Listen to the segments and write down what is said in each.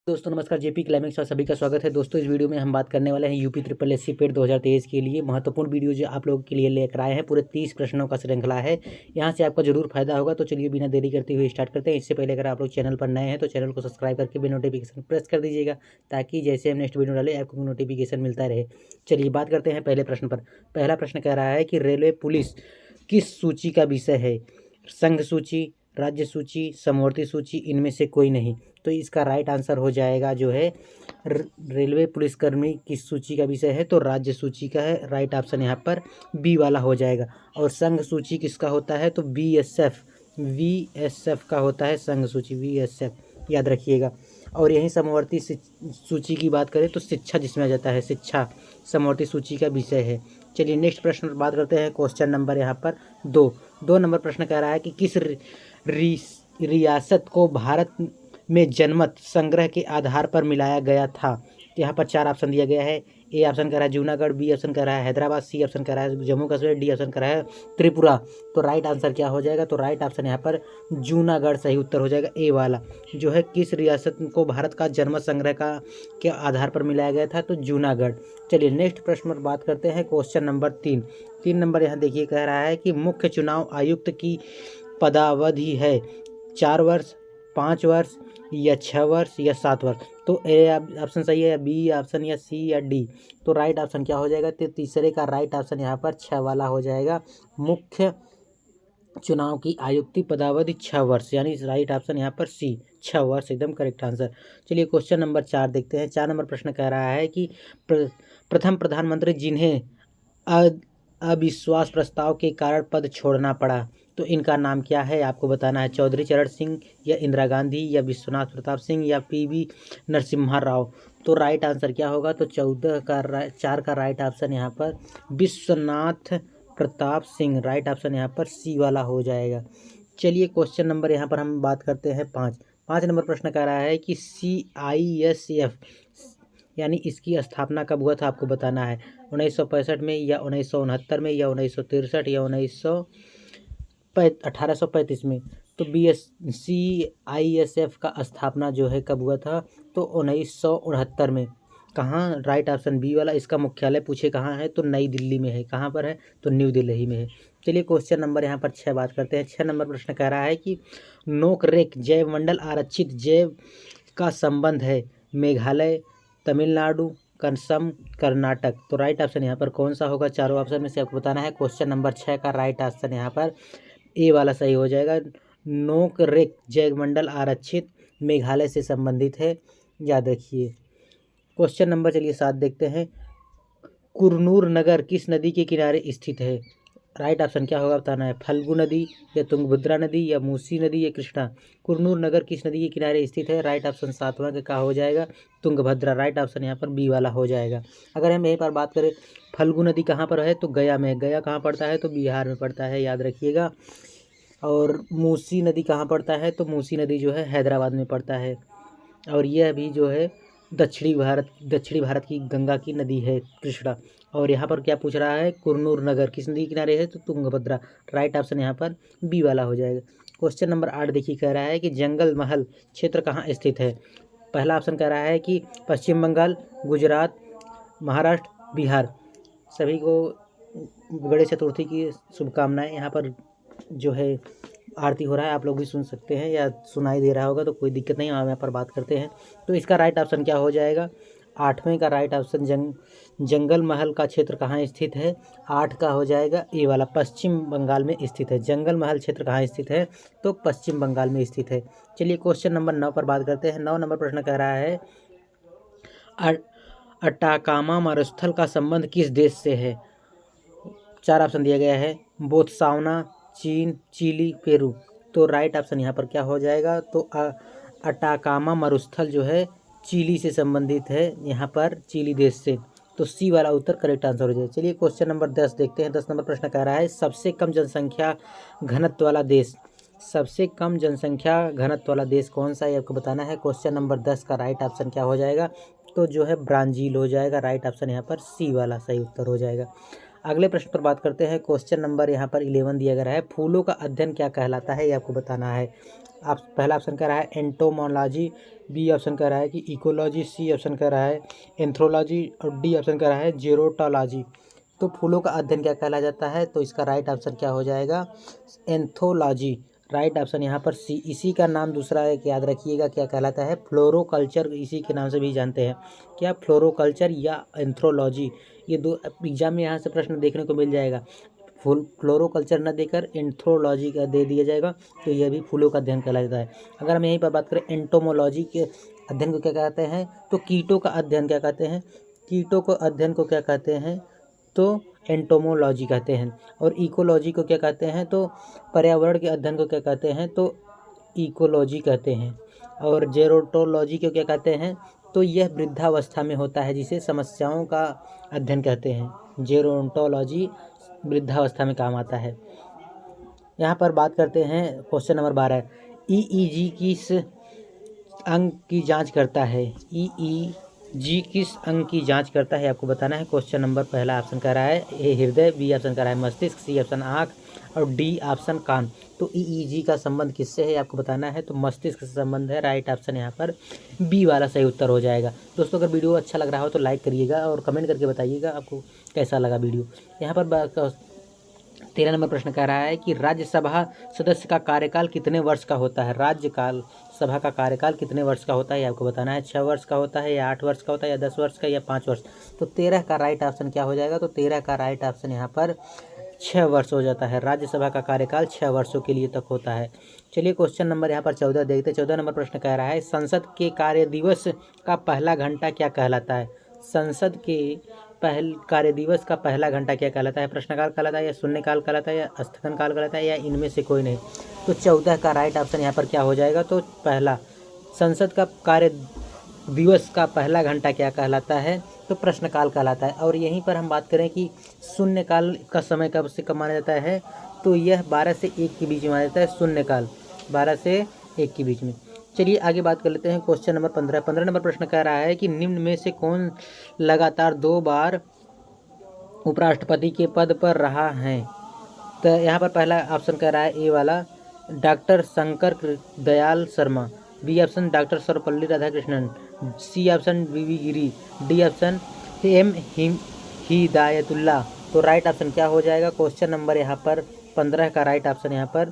दोस्तों नमस्कार, JP climax और सभी का स्वागत है। दोस्तों इस वीडियो में हम बात करने वाले हैं यूपी ट्रिपल एससी पेड 2023 के लिए महत्वपूर्ण वीडियो जो आप लोगों के लिए लेकर आए हैं। पूरे 30 प्रश्नों का श्रृंखला है, यहाँ से आपका जरूर फायदा होगा। तो चलिए बिना देरी करते हुए स्टार्ट करते हैं। इससे पहले अगर आप लोग चैनल पर नए हैं तो चैनल को सब्सक्राइब करके भी नोटिफिकेशन प्रेस कर दीजिएगा, ताकि जैसे हम नेक्स्ट वीडियो डालें आपको नोटिफिकेशन मिलता रहे। चलिए बात करते हैं पहले प्रश्न पर। पहला प्रश्न कह रहा है कि रेलवे पुलिस किस सूची का विषय है? संघ सूची, राज्य सूची, समवर्ती सूची, इनमें से कोई नहीं। तो इसका राइट आंसर हो जाएगा जो है रेलवे पुलिसकर्मी किस सूची का विषय है, तो राज्य सूची का है। राइट ऑप्शन यहाँ पर बी वाला हो जाएगा। और संघ सूची किसका होता है, तो वीएसएफ का होता है संघ सूची, वीएसएफ याद रखिएगा। और यहीं समवर्ती सूची की बात करें तो शिक्षा जिसमें आ जाता है, शिक्षा समवर्ती सूची का विषय है। चलिए नेक्स्ट प्रश्न पर बात करते हैं। क्वेश्चन नंबर यहाँ पर दो नंबर प्रश्न कह रहा है कि किस रियासत को भारत में जनमत संग्रह के आधार पर मिलाया गया था? यहाँ पर 4 ऑप्शन दिया गया है। ए ऑप्शन कह रहा है जूनागढ़, बी ऑप्शन कह रहा है हैदराबाद, सी ऑप्शन कह रहा है जम्मू कश्मीर, डी ऑप्शन कह रहा है त्रिपुरा। तो राइट आंसर क्या हो जाएगा, तो राइट ऑप्शन यहाँ पर जूनागढ़ सही उत्तर हो जाएगा। ए वाला जो है किस रियासत को भारत का जनमत संग्रह का के आधार पर मिलाया गया था, तो जूनागढ़। चलिए नेक्स्ट प्रश्न पर बात करते हैं। क्वेश्चन नंबर 3 नंबर यहाँ देखिए कह रहा है कि मुख्य चुनाव आयुक्त की पदावधि है 4 वर्ष, 5 वर्ष या 6 वर्ष या 7 वर्ष। तो ए ऑप्शन सही है या बी ऑप्शन या सी या डी? तो राइट ऑप्शन क्या हो जाएगा, तो तीसरे का राइट ऑप्शन यहाँ पर 6 वाला हो जाएगा। मुख्य चुनाव की आयुक्ति पदावधि 6 वर्ष, यानी राइट ऑप्शन यहाँ पर सी 6 वर्ष एकदम करेक्ट आंसर। चलिए क्वेश्चन नंबर 4 देखते हैं। 4 नंबर प्रश्न कह रहा है कि प्रथम प्रधानमंत्री जिन्हें अविश्वास प्रस्ताव के कारण पद छोड़ना पड़ा, तो इनका नाम क्या है आपको बताना है। चौधरी चरण सिंह या इंदिरा गांधी या विश्वनाथ प्रताप सिंह या पीवी नरसिम्हा राव। तो राइट आंसर क्या होगा, तो 4 का राइट ऑप्शन यहाँ पर विश्वनाथ प्रताप सिंह, राइट ऑप्शन यहाँ पर सी वाला हो जाएगा। चलिए क्वेश्चन नंबर यहाँ पर हम बात करते हैं 5 नंबर प्रश्न कह रहा है कि CISF यानी इसकी स्थापना कब हुआ था आपको बताना है। 1965 में या 1969 में या 1963 या 1835 में। तो CISF का स्थापना जो है कब हुआ था, तो 1969 में। कहाँ? राइट ऑप्शन बी वाला। इसका मुख्यालय पूछे कहाँ है, तो नई दिल्ली में है। कहाँ पर है, तो न्यू दिल्ली में है। चलिए क्वेश्चन नंबर यहाँ पर 6 बात करते हैं। 6 नंबर प्रश्न कह रहा है कि नोकरेक जैवमंडल आरक्षित जैव का संबंध है मेघालय, तमिलनाडु, असम, कर्नाटक। तो राइट ऑप्शन यहाँ पर कौन सा होगा, चारों ऑप्शन में से आपको बताना है। क्वेश्चन नंबर 6 का राइट ऑप्शन यहाँ पर ए वाला सही हो जाएगा। नोकरेक जैवमंडल आरक्षित मेघालय से संबंधित है, याद रखिए। क्वेश्चन नंबर चलिए 7 देखते हैं। कुरनूर नगर किस नदी के किनारे स्थित है? राइट ऑप्शन क्या होगा बताना है। फल्गु नदी या तुंगभद्रा नदी या मूसी नदी या कृष्णा। कुरनूर नगर किस नदी के किनारे स्थित है? राइट ऑप्शन 7वां का हो जाएगा तुंगभद्रा। राइट ऑप्शन यहाँ पर बी वाला हो जाएगा। अगर हम यहीं पर बात करें फल्गु नदी कहाँ पर है, तो गया में। गया कहाँ पड़ता है, तो बिहार में पड़ता है, याद रखिएगा। और मूसी नदी कहाँ पड़ता है, तो मूसी नदी जो है हैदराबाद में पड़ता है। और यह भी जो है दक्षिणी भारत की गंगा की नदी है कृष्णा। और यहाँ पर क्या पूछ रहा है, कुरनूर नगर किस नदी के किनारे है, तो तुंगभद्रा। राइट ऑप्शन यहाँ पर बी वाला हो जाएगा। क्वेश्चन नंबर 8 देखिए कह रहा है कि जंगल महल क्षेत्र कहाँ स्थित है? पहला ऑप्शन कह रहा है कि पश्चिम बंगाल, गुजरात, महाराष्ट्र, बिहार। सभी को गणेश चतुर्थी की शुभकामनाएं। यहाँ पर जो है आरती हो रहा है, आप लोग भी सुन सकते हैं या सुनाई दे रहा होगा, तो कोई दिक्कत नहीं। हम यहाँ पर बात करते हैं। तो इसका राइट ऑप्शन क्या हो जाएगा, 8वें का राइट ऑप्शन जंगल महल का क्षेत्र कहाँ स्थित है, 8 का हो जाएगा ए वाला, पश्चिम बंगाल में स्थित है। जंगल महल क्षेत्र कहाँ स्थित है, तो पश्चिम बंगाल में स्थित है। चलिए क्वेश्चन नंबर 9 पर बात करते हैं। 9 नंबर प्रश्न कह रहा है अटाकामा मरुस्थल का संबंध किस देश से है? 4 ऑप्शन दिया गया है, बोत्सवाना, चीन, चिली, पेरू। तो राइट ऑप्शन यहाँ पर क्या हो जाएगा, तो अटाकामा मरुस्थल जो है चिली से संबंधित है, यहाँ पर चिली देश से। तो सी वाला उत्तर करेक्ट आंसर हो जाएगा। चलिए क्वेश्चन नंबर 10 देखते हैं। 10 नंबर प्रश्न कह रहा है सबसे कम जनसंख्या घनत्व वाला देश। सबसे कम जनसंख्या घनत्व वाला देश कौन सा है आपको बताना है। क्वेश्चन नंबर 10 का राइट ऑप्शन क्या हो जाएगा, तो जो है ब्राज़ील हो जाएगा। राइट ऑप्शन यहाँ पर सी वाला सही उत्तर हो जाएगा। अगले प्रश्न पर बात करते हैं। क्वेश्चन नंबर यहाँ पर 11 दिया गया है, फूलों का अध्ययन क्या कहलाता है, ये आपको बताना है। आप पहला ऑप्शन कह रहा है एंटोमोलॉजी, बी ऑप्शन कह रहा है कि इकोलॉजी, सी ऑप्शन कह रहा है एंथ्रोलॉजी और डी ऑप्शन कह रहा है जेरोटोलॉजी। तो फूलों का अध्ययन क्या कहला जाता है? तो इसका राइट ऑप्शन क्या हो जाएगा? एंथोलॉजी। राइट ऑप्शन यहाँ पर सी। इसी का नाम दूसरा एक याद रखिएगा, क्या कहलाता है? फ्लोरोकल्चर, इसी के नाम से भी जानते हैं। क्या? फ्लोरोकल्चर या एंथ्रोलॉजी। ये दो एग्जाम में यहाँ से प्रश्न देखने को मिल जाएगा। फ्लोरोकल्चर न देकर एंथ्रोलॉजी का दे दिया जाएगा, तो यह भी फूलों का अध्ययन कहला जाता है। अगर हम यहीं पर बात करें एंटोमोलॉजी के अध्ययन को क्या कहते हैं, तो कीटों का अध्ययन क्या कहते हैं? कीटों को अध्ययन को क्या कहते हैं? तो एंटोमोलॉजी कहते हैं। और इकोलॉजी को क्या कहते हैं? तो पर्यावरण के अध्ययन को क्या कहते हैं? तो इकोलॉजी कहते हैं। और जेरोटोलॉजी को क्या कहते हैं? तो यह वृद्धावस्था में होता है, जिसे समस्याओं का अध्ययन कहते हैं। जेरोटोलॉजी वृद्धावस्था में काम आता है। यहाँ पर बात करते हैं क्वेश्चन नंबर 12। ईईजी किस अंग की जांच करता है? ईईजी किस अंग की जांच करता है, आपको बताना है। क्वेश्चन नंबर पहला ऑप्शन कह रहा है ए हृदय, बी ऑप्शन कह रहा है मस्तिष्क, सी ऑप्शन आँख और डी ऑप्शन कान। तो ईईजी का संबंध किससे है, आपको बताना है। तो मस्तिष्क से संबंध है। राइट ऑप्शन यहाँ पर बी वाला सही उत्तर हो जाएगा। दोस्तों, अगर वीडियो अच्छा लग रहा हो तो लाइक करिएगा और कमेंट करके बताइएगा आपको कैसा लगा वीडियो। यहाँ पर 13 नंबर प्रश्न कह रहा है कि राज्यसभा सदस्य का कार्यकाल कितने वर्ष का होता है? राज्यकाल सभा का कार्यकाल कितने वर्ष का होता है, आपको बताना है। 6 वर्ष का होता है या 8 वर्ष का होता है या 10 वर्ष का या 5 वर्ष? तो 13 का राइट ऑप्शन क्या हो जाएगा? तो 13 का राइट ऑप्शन यहाँ पर 6 वर्ष हो जाता है। राज्यसभा का कार्यकाल 6 वर्षों के लिए तक होता है। चलिए क्वेश्चन नंबर यहाँ पर 14 देखते हैं। 14 नंबर प्रश्न कह रहा है संसद के कार्य दिवस का पहला घंटा क्या कहलाता है? संसद के कार्य दिवस का पहला घंटा क्या कहलाता है? प्रश्नकाल कहलाता है या शून्यकाल कहलाता है या स्थगन काल कहलाता है या इनमें से कोई नहीं? तो 14 का राइट ऑप्शन यहाँ पर क्या हो जाएगा? तो पहला, संसद का कार्य दिवस का पहला घंटा क्या कहलाता है? तो प्रश्नकाल कहलाता है। और यहीं पर हम बात करें कि शून्यकाल का समय कब से कब माना जाता है, तो यह 12 से 1 के बीच में माना जाता है। शून्यकाल 12 से 1 के बीच में। चलिए आगे बात कर लेते हैं। Question number 15। 15 नंबर प्रश्न कह रहा है कि निम्न में से कौन लगातार 2 बार उपराष्ट्रपति के पद पर रहा है? तो यहाँ पर पहला ऑप्शन कह रहा है ए वाला doctor Shankar Dayal Sharma, B option doctor Sarvepalli Radhakrishnan, C option V Giri, D option M Hidayatullah. तो राइट ऑप्शन क्या हो जाएगा? क्वेश्चन नंबर यहाँ पर 15 का राइट ऑप्शन यहाँ पर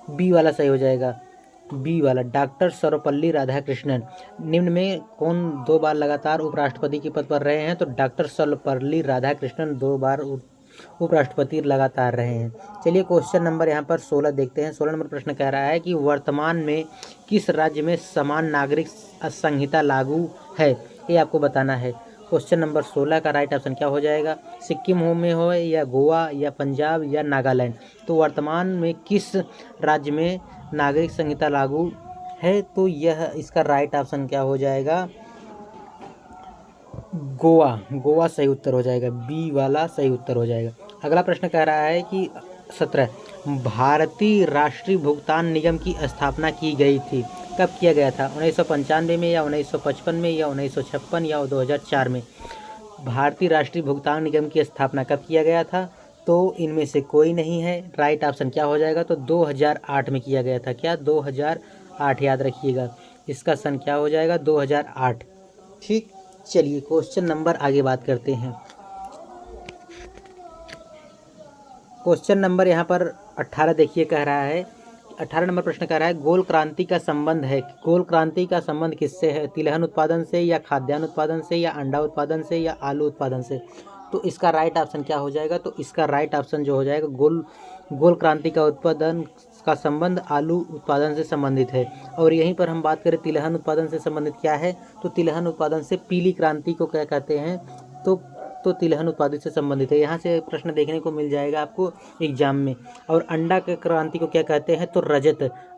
बी वाला सही हो जाएगा। बी वाला डॉक्टर सर्वपल्ली राधाकृष्णन। निम्न में कौन 2 बार लगातार उपराष्ट्रपति के पद पर रहे हैं? तो डॉक्टर सर्वपल्ली राधाकृष्णन 2 बार उपराष्ट्रपति लगातार रहे हैं। चलिए क्वेश्चन नंबर यहाँ पर 16 देखते हैं। 16 नंबर प्रश्न कह रहा है कि वर्तमान में किस राज्य में समान नागरिक संहिता लागू है, ये आपको बताना है। क्वेश्चन नंबर 16 का राइट ऑप्शन क्या हो जाएगा? सिक्किम में हो या गोवा या पंजाब या नागालैंड? तो वर्तमान में किस राज्य में नागरिक संहिता लागू है? तो यह इसका राइट ऑप्शन क्या हो जाएगा? गोवा। गोवा सही उत्तर हो जाएगा। बी वाला सही उत्तर हो जाएगा। अगला प्रश्न कह रहा है कि 17 भारतीय राष्ट्रीय भुगतान निगम की स्थापना की गई थी, कब किया गया था? 1995 में या 1955 में या 1956 या 2004 में? भारतीय राष्ट्रीय भुगतान निगम की स्थापना कब किया गया था? तो इनमें से कोई नहीं है। राइट ऑप्शन क्या हो जाएगा? तो 2008 में किया गया था। क्या? 2008 याद रखिएगा। इसका सन क्या हो जाएगा? 2008। ठीक। चलिए क्वेश्चन नंबर आगे बात करते हैं। क्वेश्चन नंबर यहाँ पर 18 देखिए, कह रहा है 18 नंबर प्रश्न कह रहा है गोल क्रांति का संबंध है। गोल क्रांति का संबंध किससे है? तिलहन उत्पादन से या खाद्यान्न उत्पादन से या अंडा उत्पादन से या आलू उत्पादन से? तो इसका राइट ऑप्शन क्या हो जाएगा? तो इसका राइट ऑप्शन जो हो जाएगा गोल क्रांति का उत्पादन का संबंध आलू उत्पादन से संबंधित है। और यहीं पर हम बात करें तिलहन उत्पादन से संबंधित क्या है, तो तिलहन उत्पादन से पीली क्रांति को क्या कहते हैं? तो तिलहन उत्पादन से संबंधित है। यहाँ से प्रश्न देखने को मिल जाएगा आपको एग्जाम में। और अंडा के क्रांति को क्या कहते हैं? तो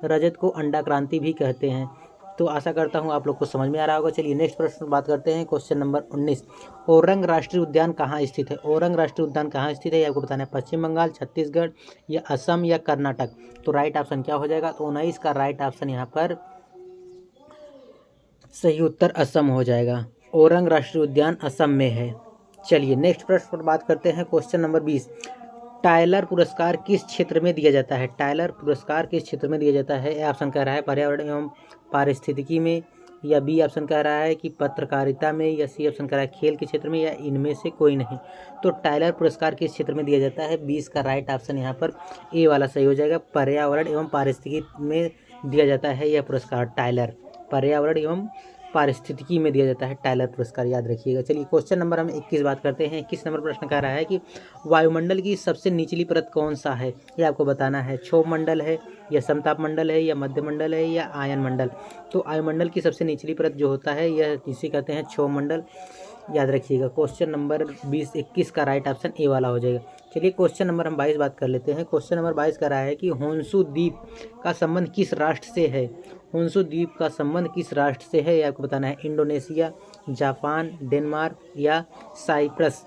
रजत को अंडा क्रांति भी कहते हैं। तो आशा करता हूँ आप लोग को समझ में आ रहा होगा। चलिए नेक्स्ट प्रश्न बात करते हैं। क्वेश्चन नंबर 19 ओरंग राष्ट्रीय उद्यान कहाँ स्थित है? ओरंग राष्ट्रीय उद्यान कहाँ स्थित है, ये आपको बताना है। पश्चिम बंगाल, छत्तीसगढ़ या असम या कर्नाटक? तो राइट ऑप्शन क्या हो जाएगा? तो 19 का राइट ऑप्शन यहाँ पर सही उत्तर असम हो जाएगा। ओरंग राष्ट्रीय उद्यान असम में है। चलिए नेक्स्ट प्रश्न पर बात करते हैं। क्वेश्चन नंबर 20 टायलर पुरस्कार किस क्षेत्र में दिया जाता है? टायलर पुरस्कार किस क्षेत्र में दिया जाता है? ए ऑप्शन कह रहा है पर्यावरण एवं पारिस्थितिकी में, या बी ऑप्शन कह रहा है कि पत्रकारिता में, या सी ऑप्शन कह रहा है खेल के क्षेत्र में, या इनमें से कोई नहीं। तो टायलर पुरस्कार किस क्षेत्र में दिया जाता है? 20 का राइट ऑप्शन यहाँ पर ए वाला सही हो जाएगा। पर्यावरण एवं पारिस्थितिकी में दिया जाता है यह पुरस्कार। टायलर पर्यावरण एवं पारिस्थितिकी में दिया जाता है टायलर पुरस्कार, याद रखिएगा। चलिए क्वेश्चन नंबर हम 21 बात करते हैं। 21 नंबर प्रश्न कह रहा है कि वायुमंडल की सबसे निचली परत कौन सा है? ये आपको बताना है। क्षोभ मंडल है, या समताप मंडल है, या मध्य मंडल है, या आयन मंडल। तो वायुमंडल की सबसे निचली परत जो होता है यह जिसे कहते हैं क्षोभ मंडल, याद रखिएगा। क्वेश्चन नंबर 21 का राइट ऑप्शन ए वाला हो जाएगा। चलिए क्वेश्चन नंबर हम 22 बात कर लेते हैं। क्वेश्चन नंबर 22 कह रहा है कि होन्शु द्वीप का संबंध किस राष्ट्र से है? होन्शु द्वीप का संबंध किस राष्ट्र से है, ये आपको बताना है। इंडोनेशिया, जापान, डेनमार्क, या साइप्रस।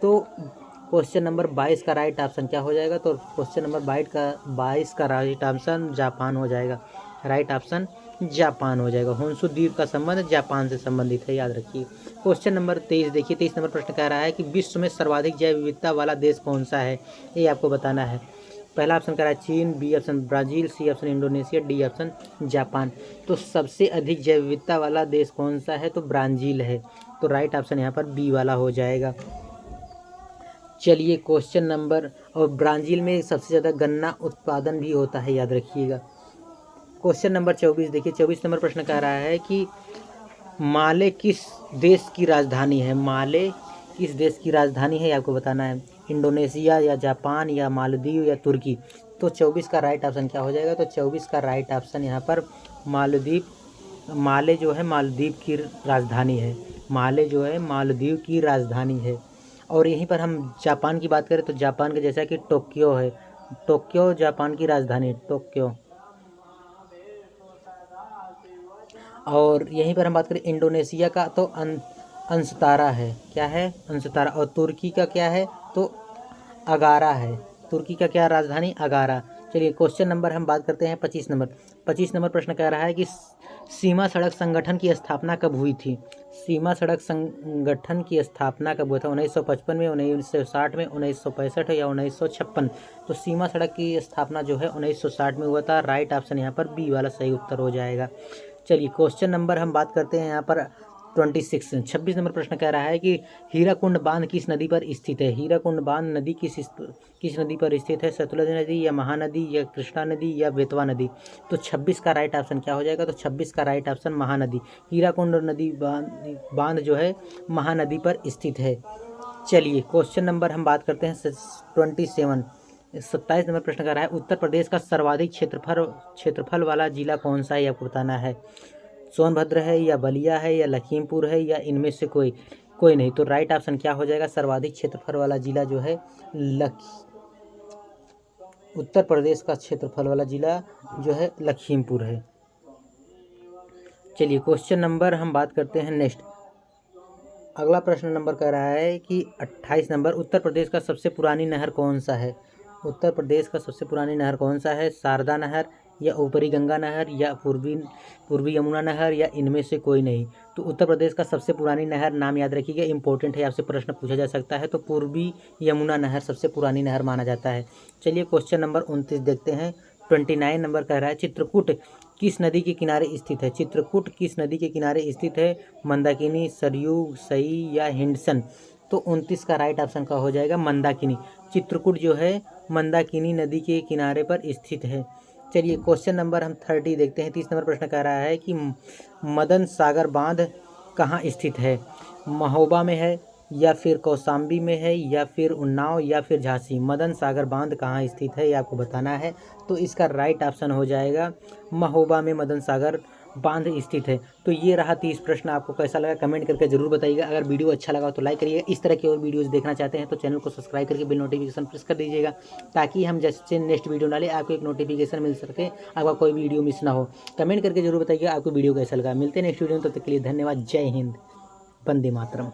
तो क्वेश्चन नंबर 22 का राइट ऑप्शन क्या हो जाएगा? तो क्वेश्चन नंबर 22 का राइट ऑप्शन जापान हो जाएगा। राइट ऑप्शन जापान हो जाएगा। होन्शु द्वीप का संबंध जापान से संबंधित है, याद रखिए। क्वेश्चन नंबर 23 देखिए। 23 नंबर प्रश्न कह रहा है कि विश्व में सर्वाधिक जैव विविधता वाला देश कौन सा है? ये आपको बताना है। पहला ऑप्शन कह रहा है चीन, B option Brazil, C option Indonesia, D option Japan. तो सबसे अधिक जैव विविधता वाला देश कौन सा है? तो ब्राज़ील है। तो राइट ऑप्शन यहाँ पर बी वाला हो जाएगा। चलिए क्वेश्चन नंबर, और ब्राज़ील में सबसे ज़्यादा गन्ना उत्पादन भी होता है, याद रखिएगा। क्वेश्चन नंबर 24 देखिए। 24 नंबर प्रश्न कह रहा है कि माले किस देश की राजधानी है? माले किस देश की राजधानी है, आपको बताना है। इंडोनेशिया, या जापान, या मालदीव, या तुर्की। तो 24 का राइट ऑप्शन क्या हो जाएगा? तो 24 का राइट ऑप्शन यहाँ पर मालदीव। माले जो है मालदीव की राजधानी है। माले जो है मालदीव की राजधानी है। और यहीं पर हम जापान की बात करें तो जापान के जैसा कि टोक्यो है। टोक्यो जापान की राजधानी है, टोक्यो। और यहीं पर हम बात करें इंडोनेशिया का तो अंशतारा है। क्या है? अंशतारा। और तुर्की का क्या है? तो अगारा है। तुर्की का क्या राजधानी? अगारा। चलिए क्वेश्चन नंबर हम बात करते हैं 25 नंबर। 25 नंबर प्रश्न कह रहा है कि सीमा सड़क संगठन की स्थापना कब हुई थी? सीमा सड़क संगठन की स्थापना कब हुआ था? 1955 में, 1960 में, 1965 या 1956। तो सीमा सड़क की स्थापना जो है 1960 में हुआ था। राइट ऑप्शन यहाँ पर बी वाला सही उत्तर हो जाएगा। चलिए क्वेश्चन नंबर हम बात करते हैं यहाँ पर 26 नंबर प्रश्न कह रहा है कि हीराकुंड बांध किस नदी पर स्थित है? हीराकुंड बांध नदी किस नदी पर स्थित है? सतलुज नदी, या महानदी, या कृष्णा नदी, या बेतवा नदी। तो 26 का राइट ऑप्शन क्या हो जाएगा? तो 26 का राइट ऑप्शन महानदी। हीराकुंड नदी बांध जो है महानदी पर स्थित है। चलिए क्वेश्चन नंबर हम बात करते हैं 27 नंबर प्रश्न कर रहा है उत्तर प्रदेश का सर्वाधिक क्षेत्रफल वाला जिला कौन सा है? आपको बताना है। सोनभद्र है, या बलिया है, या लखीमपुर है, या इनमें से कोई नहीं। तो राइट ऑप्शन क्या हो जाएगा? सर्वाधिक क्षेत्रफल वाला जिला जो है उत्तर प्रदेश का क्षेत्रफल वाला जिला जो है लखीमपुर है। चलिए क्वेश्चन नंबर हम बात करते हैं नेक्स्ट। अगला प्रश्न नंबर कह रहा है कि 28 नंबर उत्तर प्रदेश का सबसे पुरानी नहर कौन सा है? उत्तर प्रदेश का सबसे पुरानी नहर कौन सा है? शारदा नहर, या ऊपरी गंगा नहर, या पूर्वी यमुना नहर, या इनमें से कोई नहीं। तो उत्तर प्रदेश का सबसे पुरानी नहर नाम याद रखिएगा, इंपॉर्टेंट है, आपसे प्रश्न पूछा जा सकता है। तो पूर्वी यमुना नहर सबसे पुरानी नहर माना जाता है। चलिए क्वेश्चन नंबर 29 देखते हैं। 29 नंबर कह रहा है चित्रकूट किस नदी के किनारे स्थित है? चित्रकूट किस नदी के किनारे स्थित है? मंदाकिनी, सरयू, सई, या हिंडसन। तो 29 का राइट ऑप्शन का हो जाएगा मंदाकिनी। चित्रकूट जो है मंदाकिनी नदी के किनारे पर स्थित है। चलिए क्वेश्चन नंबर हम 30 देखते हैं। 30 नंबर प्रश्न कह रहा है कि मदन सागर बांध कहाँ स्थित है? महोबा में है, या फिर कौशाम्बी में है, या फिर उन्नाव, या फिर झांसी। मदन सागर बांध कहाँ स्थित है, ये आपको बताना है। तो इसका राइट ऑप्शन हो जाएगा महोबा में मदन सागर बांध स्थित है। तो ये रहा 30 प्रश्न। आपको कैसा लगा कमेंट करके जरूर बताइएगा। अगर वीडियो अच्छा लगा तो लाइक करिएगा। इस तरह की और वीडियोस देखना चाहते हैं तो चैनल को सब्सक्राइब करके बेल नोटिफिकेशन प्रेस कर दीजिएगा, ताकि हम जैसे नेक्स्ट वीडियो डालें आपको एक नोटिफिकेशन मिल सके, आपका कोई वीडियो मिस ना हो। कमेंट करके जरूर बताइएगा आपको वीडियो कैसा लगा। मिलते हैं नेक्स्ट वीडियो में, तब तक के लिए धन्यवाद। जय हिंद, वंदे मातरम।